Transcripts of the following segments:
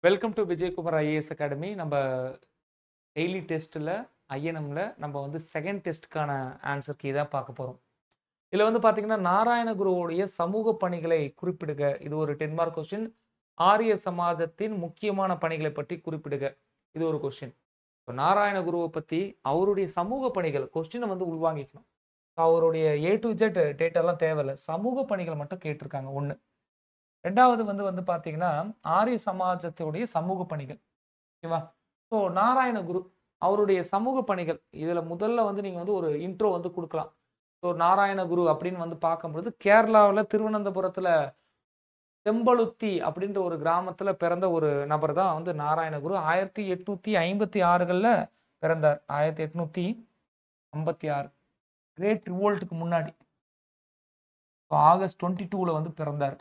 Welcome to Vijayakumar IAS academy. நம்ம daily டெஸ்ட்டில் ஐஎன்எம்ல நம்ம வந்து செகண்ட் டெஸ்ட்டுக்கான ஆன்சர் கீ தான் பார்க்க போகிறோம். இதில் வந்து பார்த்தீங்கன்னா நாராயணகுருவுடைய சமூக பணிகளை குறிப்பிடுக. இது ஒரு 10 மார்க் கொஸ்டின். ஆரிய சமாஜத்தின் முக்கியமான பணிகளை பற்றி குறிப்பிடுக. இது ஒரு கொஸ்டின். இப்போ நாராயணகுருவை பற்றி அவருடைய சமூக பணிகள் கொஸ்டினை வந்து உள்வாங்கிக்கணும். அவருடைய ஏ டு ஜெட் டேட்டாலாம் தேவையில்லை, சமூக பணிகள் மட்டும் கேட்டிருக்காங்க. ஒன்று. ரெண்டாவது வந்து பார்த்தீங்கன்னா ஆரிய சமாஜத்துடைய சமூக பணிகள். ஓகேவா? ஸோ நாராயணகுரு அவருடைய சமூக பணிகள் இதில் முதல்ல வந்து நீங்கள் வந்து ஒரு இன்ட்ரோ வந்து கொடுக்கலாம். ஸோ நாராயணகுரு அப்படின்னு வந்து பார்க்கும்பொழுது கேரளாவில் திருவனந்தபுரத்தில் செம்பழுத்தி அப்படின்ற ஒரு கிராமத்தில் பிறந்த ஒரு நபர் தான் வந்து நாராயணகுரு. 1856களில் பிறந்தார். 1856 கிரேட் ரிவோல்ட்டுக்கு முன்னாடி ஆகஸ்ட் 22 வந்து பிறந்தார்.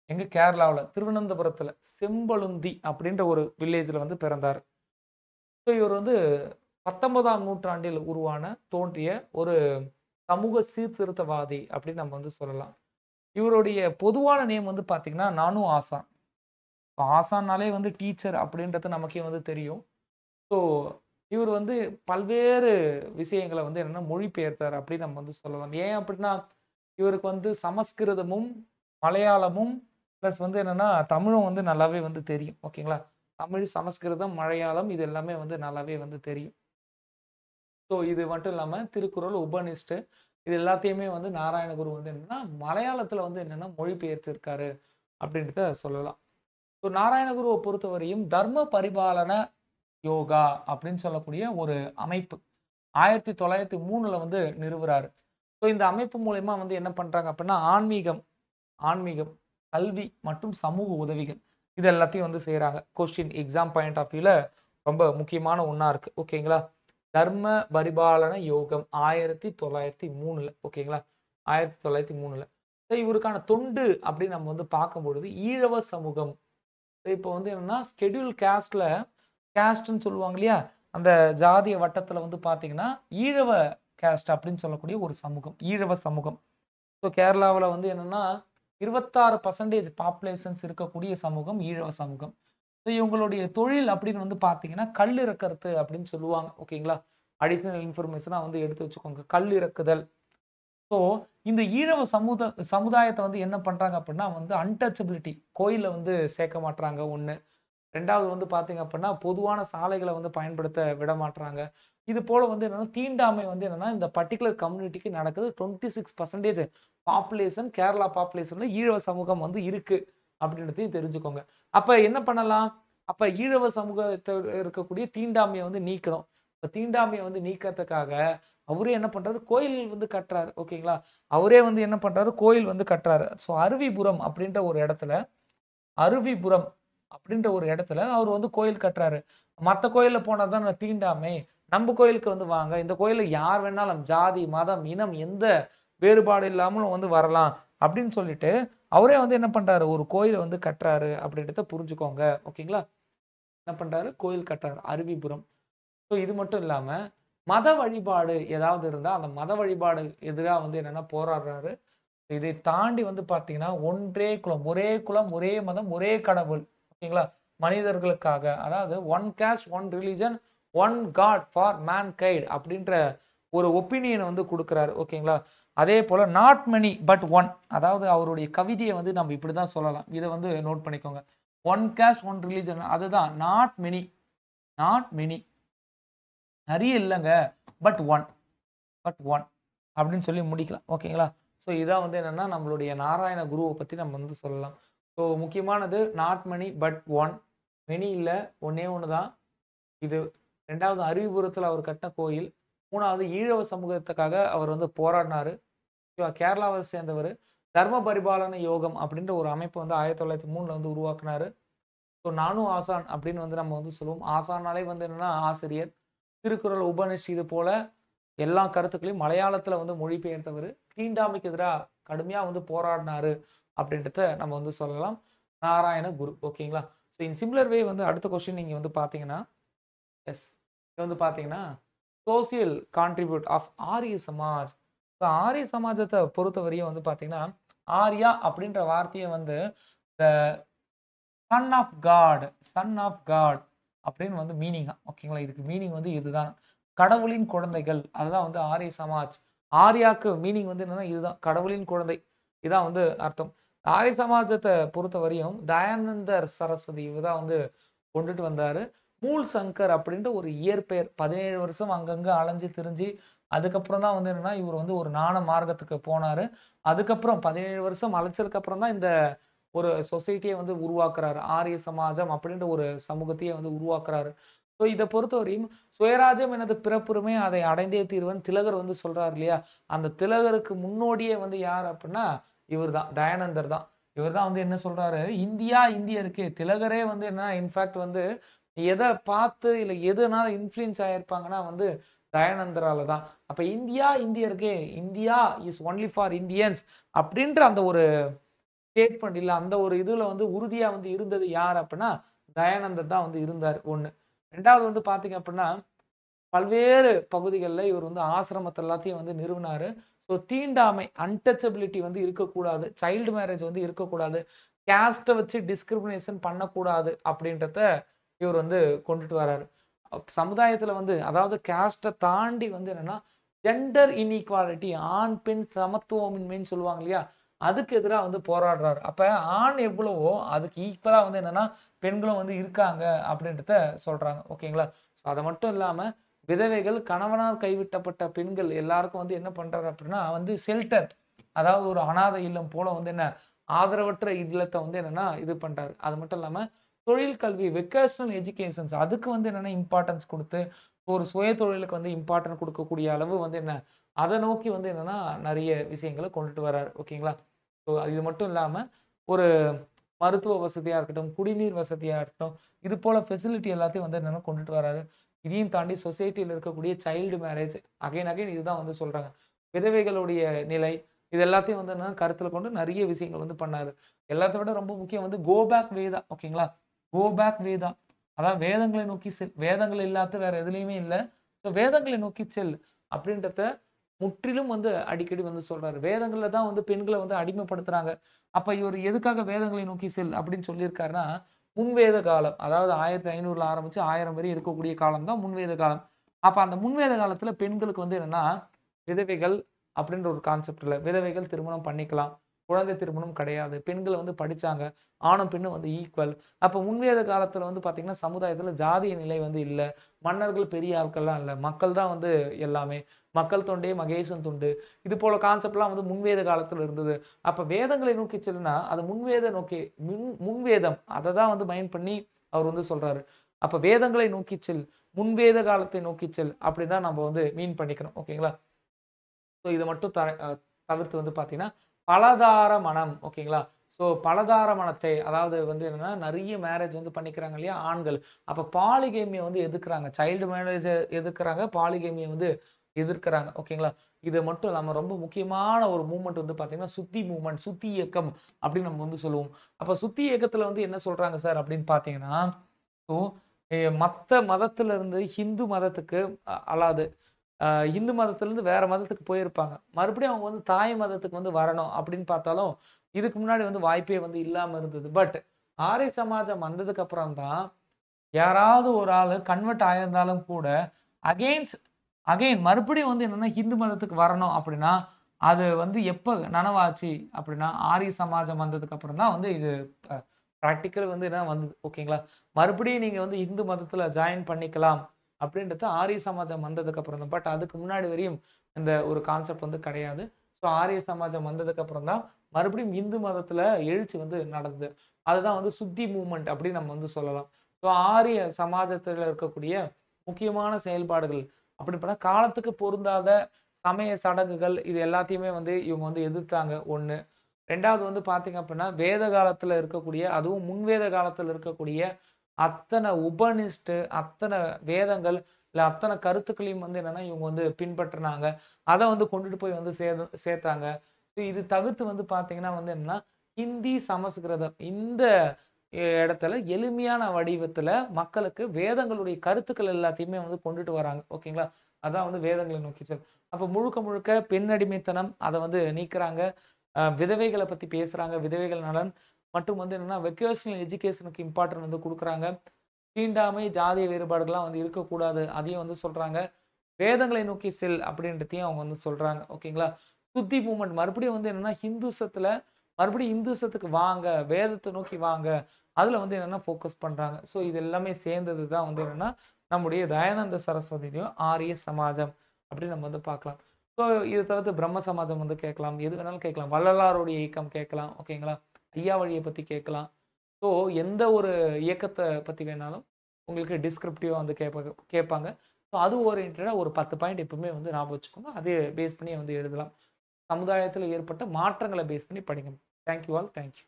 எங்க கேரளாவில் திருவனந்தபுரத்தில் செம்பழுந்தி அப்படின்ற ஒரு வில்லேஜில் வந்து பிறந்தார். ஸோ இவர் வந்து 19ஆம் நூற்றாண்டில் தோன்றிய ஒரு சமூக சீர்திருத்தவாதி அப்படின்னு நம்ம வந்து சொல்லலாம். இவருடைய பொதுவான நேம் வந்து பார்த்தீங்கன்னா நானு ஆசான். ஆசான்னாலே வந்து டீச்சர் அப்படின்றது நமக்கே வந்து தெரியும். ஸோ இவர் வந்து பல்வேறு விஷயங்களை வந்து என்னென்னா மொழிபெயர்த்தார் அப்படின்னு நம்ம வந்து சொல்லலாம். ஏன் அப்படின்னா இவருக்கு வந்து சமஸ்கிருதமும் மலையாளமும் ப்ளஸ் வந்து என்னென்னா தமிழும் வந்து நல்லாவே வந்து தெரியும். ஓகேங்களா? தமிழ், சமஸ்கிருதம், மலையாளம் இது எல்லாமே வந்து நல்லாவே வந்து தெரியும். ஸோ இது மட்டும் இல்லாமல் திருக்குறள், உபநிஷ்டு இது எல்லாத்தையுமே வந்து நாராயணகுரு வந்து என்னென்னா மலையாளத்தில் வந்து என்னென்னா மொழிபெயர்த்திருக்காரு அப்படின்றத சொல்லலாம். ஸோ நாராயணகுருவை பொறுத்தவரையும் தர்ம பரிபாலன யோகா அப்படின்னு சொல்லக்கூடிய ஒரு அமைப்பு 1903 வந்து நிறுவுறாரு. ஸோ இந்த அமைப்பு மூலயமா வந்து என்ன பண்ணுறாங்க அப்படின்னா ஆன்மீகம், கல்வி மற்றும் சமூக உதவிகள் இது எல்லாத்தையும் வந்து செய்கிறாங்க. கொஸ்டின் எக்ஸாம் பாயிண்ட் ஆஃப் வியூவில் ரொம்ப முக்கியமான ஒன்றா இருக்குது. ஓகேங்களா? தர்ம பரிபாலன யோகம் 1903. ஓகேங்களா? 1903. இவருக்கான தொண்டு அப்படின்னு நம்ம வந்து பார்க்கும்பொழுது ஈழவ சமூகம். இப்போ வந்து என்னன்னா ஸ்கெடியூல் கேஸ்ட்ன்னு சொல்லுவாங்க இல்லையா, அந்த ஜாதிய வட்டத்தில் வந்து பார்த்தீங்கன்னா ஈழவ கேஸ்ட் அப்படின்னு சொல்லக்கூடிய ஒரு சமூகம், ஈழவ சமூகம். ஸோ கேரளாவில் வந்து என்னென்னா 26% பாப்புலேஷன்ஸ் இருக்கக்கூடிய சமூகம் ஈழவ சமூகம். ஸோ இவங்களுடைய தொழில் அப்படின்னு வந்து பார்த்தீங்கன்னா கல் இறக்கிறது அப்படின்னு சொல்லுவாங்க. ஓகேங்களா? அடிஷ்னல் இன்ஃபர்மேஷனாக வந்து எடுத்து வச்சுக்கோங்க, கல் இறக்குதல். ஸோ இந்த ஈழவ சமுதாயத்தை வந்து என்ன பண்ணுறாங்க அப்படின்னா வந்து அன்டச்சபிலிட்டி கோயிலில் வந்து சேர்க்க மாட்டுறாங்க. ஒன்று. ரெண்டாவது வந்து பார்த்தீங்க அப்படின்னா பொதுவான சாலைகளை வந்து பயன்படுத்த விட மாட்டுறாங்க. இது போல் வந்து என்னென்னா தீண்டாமை வந்து என்னென்னா இந்த பர்டிகுலர் கம்யூனிட்டிக்கு நடக்குது. 26% பாப்புலேஷன் கேரளா பாப்புலேஷனில் ஈழவ சமூகம் வந்து இருக்குது அப்படின்றதையும் தெரிஞ்சுக்கோங்க. அப்போ என்ன பண்ணலாம்? அப்போ ஈழவ சமூகத்தில் இருக்கக்கூடிய தீண்டாமையை வந்து நீக்கணும். இப்போ தீண்டாமையை வந்து நீக்கிறதுக்காக அவரே என்ன பண்ணுறாரு? கோயில் வந்து கட்டுறாரு. ஓகேங்களா? அவரே வந்து என்ன பண்ணுறாரு? கோயில் வந்து கட்டுறாரு. ஸோ அருவிபுரம் அப்படின்ற ஒரு இடத்துல அவர் வந்து கோயில் கட்டுறாரு. மற்ற கோயிலில் போனால் தான் தீண்டாமை, நம்ம கோயிலுக்கு வந்து வாங்க, இந்த கோயிலில் யார் வேணாலும் ஜாதி, மதம், இனம் எந்த வேறுபாடு இல்லாமலும் வந்து வரலாம் அப்படின்னு சொல்லிட்டு அவரே வந்து என்ன பண்ணுறாரு? ஒரு கோயிலை வந்து கட்டுறாரு அப்படின்றத புரிஞ்சுக்கோங்க. ஓகேங்களா? என்ன பண்ணுறாரு? கோயில் கட்டுறாரு அருவிபுரம். ஸோ இது மட்டும் இல்லாமல் மத வழிபாடு ஏதாவது இருந்தால் அந்த மத வழிபாடு எதிராக வந்து என்னென்னா போராடுறாரு. இதை தாண்டி வந்து பார்த்தீங்கன்னா ஒன்றே குலம், ஒரே குலம், ஒரே மதம், ஒரே கடவுள். ஓகேங்களா? மனிதர்களுக்காக, அதாவது one caste, one religion, one god for mankind அப்படின்ற ஒரு ஒப்பீனியனை வந்து கொடுக்குறாரு. ஓகேங்களா? அதே போல் நாட் மெனி பட் ஒன், அதாவது அவருடைய கவிதையை வந்து நம்ம இப்படி தான் சொல்லலாம். இதை வந்து நோட் பண்ணிக்கோங்க. ஒன் கேஸ்ட், ஒன் ரிலிஜன், அதுதான் நாட் மெனி நிறைய இல்லைங்க, பட் ஒன் அப்படின்னு சொல்லி முடிக்கலாம். ஓகேங்களா? ஸோ இதான் வந்து என்னென்னா நம்மளுடைய நாராயண குருவை பற்றி நம்ம வந்து சொல்லலாம். ஸோ முக்கியமானது not many but one, many இல்லை, ஒன்றே ஒன்று தான் இது. ரெண்டாவது அருவிபுரத்தில் அவர் கட்டின கோயில். மூணாவது ஈழவ சமூகத்துக்காக அவர் வந்து போராடினார். கேரளாவை சேர்ந்தவர். தர்ம பரிபாலன யோகம் அப்படின்ற ஒரு அமைப்பு வந்து 1903 வந்து உருவாக்குனார். ஸோ நானும் ஆசான் அப்படின்னு வந்து நம்ம வந்து சொல்லுவோம். ஆசானாலே வந்து என்னென்னா ஆசிரியர். திருக்குறள், உபநிஷ் இது போல எல்லா கருத்துக்களையும் மலையாளத்தில் வந்து மொழிபெயர்த்தவர். தீண்டாமைக்கு எதிராக கடுமையாக வந்து போராடினாரு அப்படின்றத நம்ம வந்து சொல்லலாம். நாராயண குரு. ஓகேங்களா? ஸோ இன் சிமிலர் வே வந்து அடுத்த கொஸ்டின் நீங்கள் வந்து பார்த்தீங்கன்னா வந்து பார்த்தீங்கன்னா சோசியல் கான்ட்ரிபியூட் ஆஃப் ஆரிய சமாஜ். ஸோ ஆரிய சமாஜத்தை பொறுத்தவரையும் வந்து பார்த்தீங்கன்னா ஆர்யா அப்படின்ற வார்த்தையை வந்து இந்த son of god, son of god அப்படின்னு வந்து மீனிங்கா. ஓகேங்களா? இதுக்கு மீனிங் வந்து இதுதான். கடவுளின் குழந்தைகள். அதுதான் வந்து ஆரிய சமாஜ். ஆர்யாக்கு மீனிங் வந்து என்னன்னா இதுதான். கடவுளின் குழந்தை. இதான் வந்து அர்த்தம். ஆரிய சமாஜத்த பொறுத்தவரையும் தயானந்தர் சரஸ்வதி இவர் தான் வந்து கொண்டுட்டு வந்தாரு. மூல் சங்கர் அப்படின்ற ஒரு இயற்பெயர். 17 வருஷம் அங்கங்க அலைஞ்சு திரிஞ்சு, அதுக்கப்புறம் தான் வந்து என்னன்னா, இவர் வந்து ஒரு ஞான மார்க்கத்துக்கு போனாரு. அதுக்கப்புறம் 17 வருஷம் அலைச்சதுக்கு அப்புறம் தான் இந்த ஒரு சொசைட்டிய வந்து உருவாக்குறாரு. ஆரிய சமாஜம் அப்படின்ற ஒரு சமூகத்தையே வந்து உருவாக்குறாரு. ஸோ இத பொறுத்தவரையும் சுயராஜ்யம் எனது பிறப்புரிமை அதை அடைந்தே தீருவேன் திலகர் வந்து சொல்றாரு இல்லையா? அந்த திலகருக்கு முன்னோடியே வந்து யார் அப்படின்னா, இவர் தான். தயானந்தர் தான். இவர் தான் வந்து என்ன சொல்றாரு, இந்தியா இந்தியருக்கு திலகரே வந்து என்ன இன்ஃபாக்ட் வந்து எத பார்த்து இல்ல எதுனால இன்ஃப்ளூயன்ஸ் ஆயிருப்பாங்கன்னா வந்து தயானந்தரால தான். அப்ப இந்தியா இந்தியருக்கே, India is only for Indians அப்படின்ற அந்த ஒரு ஸ்டேட்மெண்ட் இல்ல அந்த ஒரு இதுல வந்து உறுதியா வந்து இருந்தது யார் அப்படின்னா, தயானந்தர் தான் வந்து இருந்தார் 1. 2வது வந்து பார்த்தீங்க அப்படின்னா, பல்வேறு பகுதிகள்ல இவர் வந்து ஆசிரமத்த எல்லாத்தையும் வந்து நிறுவினாரு. ஸோ தீண்டாமை, அன்டச்சபிலிட்டி வந்து இருக்கக்கூடாது. சைல்டு மேரேஜ் வந்து இருக்கக்கூடாது. கேஸ்ட்ட வச்சு டிஸ்கிரிமினேஷன் பண்ணக்கூடாது அப்படின்றத இவர் வந்து கொண்டுட்டு வராரு. சமுதாயத்துல வந்து அதாவது கேஸ்ட்ட தாண்டி வந்து என்னன்னா, ஜெண்டர் இன்இக்வாலிட்டி ஆண், பெண் சமத்துவமின்மைன்னு சொல்லுவாங்க இல்லையா? அதுக்கு எதிரா வந்து போராடுறாரு. அப்ப ஆண் எவ்வளவோ அதுக்கு ஈக்குவலா வந்து என்னன்னா, பெண்களும் வந்து இருக்காங்க அப்படின்றத சொல்றாங்க. ஓகேங்களா? ஸோ அத மட்டும் இல்லாம விதவைகள், கணவனால் கைவிட்டப்பட்ட பெண்கள் எல்லாருக்கும் வந்து என்ன பண்றாரு அப்படின்னா, வந்து ஷெல்டர் அதாவது ஒரு அனாதை இல்லம் போல வந்து என்ன ஆதரவற்ற இல்லத்த வந்து என்னன்னா இது பண்றாரு. அது மட்டும் இல்லாம தொழில் கல்வி, வெக்கேஷனல் எஜுகேஷன்ஸ் அதுக்கு வந்து என்னன்னா இம்பார்ட்டன்ஸ் குடுத்து, ஒரு சுய தொழிலுக்கு வந்து இம்பார்ட்டன்ட் குடுக்கக்கூடிய அளவு வந்து என்ன, அத நோக்கி வந்து என்னன்னா நெறைய விஷயங்கள கொண்டுட்டு வராரு. ஓகேங்களா? ஸோ இது மட்டும் இல்லாம ஒரு மருத்துவ வசதியா இருக்கட்டும், குடிநீர் வசதியா இருக்கட்டும், இது போல ஃபெசிலிட்டி எல்லாத்தையும் வந்து என்னன்னா கொண்டுட்டு வராரு. இதையும் தாண்டி சொசைட்டில இருக்கக்கூடிய சைல்டு மேரேஜ் அகைன் அகைன் இதுதான் வந்து சொல்றாங்க. விதவைகளுடைய நிலை, இது எல்லாத்தையும் வந்து என்னன்னா கருத்துல கொண்டு நெறைய விஷயங்கள் வந்து பண்ணாரு. எல்லாத்த விட ரொம்ப முக்கியம் வந்து கோ பேக் வேதா ஓகேங்களா? Go back Veda. அதாவது வேதங்களை நோக்கி செல். வேதங்கள் இல்லாத வேற எதுலயுமே இல்ல. ஸோ வேதங்களை நோக்கி செல் அப்படின்றத முற்றிலும் வந்து அடிக்கடி வந்து சொல்றாரு. வேதங்கள்ல தான் வந்து பெண்கள வந்து அடிமைப்படுத்துறாங்க. அப்ப இவரு எதுக்காக வேதங்களை நோக்கி செல் அப்படின்னு சொல்லியிருக்காருன்னா, முன்வேத காலம். அதாவது 1500ல ஆரம்பிச்சு 1000 வரை இருக்கக்கூடிய காலம் தான் முன்வேத காலம். அப்ப அந்த முன்வேத காலத்துல பெண்களுக்கு வந்து என்னன்னா, விதவைகள் அப்படின்ற ஒரு கான்செப்ட் இல்ல. விதவைகள் திருமணம் பண்ணிக்கலாம். குழந்தை திருமணம் கிடையாது. பெண்கள் வந்து படிச்சாங்க. ஆணும், பெண்ணும் வந்து ஈக்குவல். அப்ப முன்வேத காலத்துல வந்து பார்த்தீங்கன்னா, சமுதாயத்துல ஜாதிய நிலை வந்து இல்ல. மன்னர்கள் பெரிய ஆட்கள்லாம் இல்ல. மக்கள் தான் வந்து எல்லாமே. மக்கள் தொண்டே மகேசன் தொண்டு. இது போல கான்செப்ட்லாம் வந்து முன்வேத காலத்துல இருந்தது. அப்ப வேதங்களை நோக்கி செல்லுனா, அது முன்வேத நோக்கி முன்வேதம். அத தான் வந்து மைண்ட் பண்ணி அவர் வந்து சொல்றாரு. அப்ப வேதங்களை நோக்கி செல். முன்வேத காலத்தை நோக்கி செல். அப்படி தான் நம்ம வந்து மீன் பண்ணிக்கணும். ஓகேங்களா? ஸோ இத மட்டும் தவிர்த்து வந்து பார்த்தீங்கன்னா, பலதார மணம் ஓகேங்களா? ஸோ பலதார மணத்தை அதாவது வந்து என்னன்னா, நெறைய மேரேஜ் வந்து பண்ணிக்கிறாங்க இல்லையா? ஆண்கள். அப்ப பாலிகேமிய வந்து எதிர்க்கிறாங்க. சைல்டு மேரேஜ எதிர்க்கிறாங்க. பாலிகேமிய வந்து எதிர்க்கிறாங்க. ஓகேங்களா? இது மட்டும் இல்லாம ரொம்ப முக்கியமான ஒரு மூவ்மெண்ட் வந்து பார்த்தீங்கன்னா, சுத்தி மூவ்மெண்ட், சுத்தி இயக்கம் அப்படின்னு நம்ம வந்து சொல்லுவோம். அப்ப சுத்தி இயக்கத்துல வந்து என்ன சொல்றாங்க சார் அப்படின்னு பார்த்தீங்கன்னா, ஸோ மத்த மதத்துல இருந்து ஹிந்து மதத்துக்கு அல்லாது இந்து மதத்திலருந்து வேற மதத்துக்கு போயிருப்பாங்க. மறுபடியும் அவங்க வந்து தாய் மதத்துக்கு வந்து வரணும் அப்படின்னு பார்த்தாலும், இதுக்கு முன்னாடி வந்து வாய்ப்பே வந்து இல்லாம இருந்தது. பட் ஆரிய சமாஜம் வந்ததுக்கு அப்புறம் தான், யாராவது ஒரு ஆளு கன்வெர்ட் ஆயிருந்தாலும் கூட, அகைன்ஸ்ட் அகைன் மறுபடியும் வந்து என்னன்னா ஹிந்து மதத்துக்கு வரணும் அப்படின்னா, அது வந்து எப்ப நனவாச்சு அப்படின்னா, ஆரிய சமாஜம் வந்ததுக்கு அப்புறம் தான் வந்து இது அ பிராக்டிகல் வந்து என்ன வந்தது. ஓகேங்களா? மறுபடியும் நீங்க வந்து இந்து மதத்துல ஜாயின் பண்ணிக்கலாம். அப்படின்றது ஆரிய சமாஜம் வந்ததுக்கு அப்புறம் தான். பட் அதுக்கு முன்னாடி வரையும் இந்த ஒரு கான்செப்ட் வந்து கிடையாது. ஸோ ஆரிய சமாஜம் வந்ததுக்கு அப்புறம் தான் மறுபடியும் இந்து மதத்துல எழுச்சி வந்து நடந்தது. அதுதான் வந்து சுத்தி மூவ்மெண்ட் அப்படின்னு நம்ம வந்து சொல்லலாம். ஸோ ஆரிய சமாஜத்துல இருக்கக்கூடிய முக்கியமான செயல்பாடுகள் அப்படி பார்த்தா காலத்துக்கு பொருந்தாத சமய சடங்குகள் இது எல்லாத்தையுமே வந்து இவங்க வந்து எதிர்த்தாங்க 1. 2வது வந்து பார்த்தீங்க அப்படின்னா, வேத காலத்துல இருக்கக்கூடிய அதுவும் முன்வேத காலத்துல இருக்கக்கூடிய அத்தன உபநிஷ்டு, அத்தன வேதங்கள், இல்ல அத்தன கருத்துக்களையும் வந்து என்னன்னா, இவங்க வந்து பின்பற்றுனாங்க. அத வந்து கொண்டுட்டு போய் வந்து சேர்த்தாங்க. இது தவிர்த்து வந்து பார்த்தீங்கன்னா வந்து என்னன்னா, ஹிந்தி, சமஸ்கிருதம் இந்த இடத்துல எளிமையான வடிவத்துல மக்களுக்கு வேதங்களுடைய கருத்துக்கள் எல்லாத்தையுமே வந்து கொண்டுட்டு வராங்க. ஓகேங்களா? அதான் வந்து வேதங்களை நோக்கி செல். அப்ப முழுக்க முழுக்க பெண் அடிமைத்தனம் அத வந்து நீக்குறாங்க. விதவைகள பத்தி பேசுறாங்க. விதவைகள் நலன். மற்றும் வந்து என்னன்னா வெக்கேஷனல் எஜுகேஷனுக்கு இம்பார்ட்டன்ட் வந்து குடுக்குறாங்க. தீண்டாமை, ஜாதிய வேறுபாடுகள்லாம் வந்து இருக்கக்கூடாது. அதையும் வந்து சொல்றாங்க. வேதங்களை நோக்கி செல் அப்படின்றதையும் அவங்க வந்து சொல்றாங்க. ஓகேங்களா? சுத்தி மூவ்மெண்ட் மறுபடியும் வந்து என்னன்னா, ஹிந்துசத்துல மறுபடியும் இந்துசத்துக்கு வாங்க, வேதத்த நோக்கி வாங்க. அதுல வந்து என்னன்னா ஃபோக்கஸ் பண்றாங்க. ஸோ இது எல்லாமே சேர்ந்தது தான் வந்து என்னன்னா, நம்முடைய தயானந்த சரஸ்வதியும் ஆரிய சமாஜம் அப்படின்னு நம்ம வந்து பார்க்கலாம். ஸோ இத தவிர்த்து பிரம்ம சமாஜம் வந்து கேட்கலாம். எது வேணாலும் கேட்கலாம். வள்ளலாருடைய இயக்கம் கேட்கலாம். ஓகேங்களா? ஐயா வழிய பத்தி கேட்கலாம். ஸோ எந்த ஒரு இயக்கத்த பத்தி வேணாலும் உங்களுக்கு டிஸ்கிரிப்டிவா வந்து கேட்பாங்க. ஸோ அது ஓரியன்டடா ஒரு 10 பாயிண்ட் எப்பவுமே வந்து ஞாபகம் வச்சுக்கோங்க. அதே பேஸ் பண்ணி வந்து எழுதலாம். சமுதாயத்தில ஏற்பட்ட மாற்றங்கள பேஸ் பண்ணி படிங்க. Thank you all. Thank you.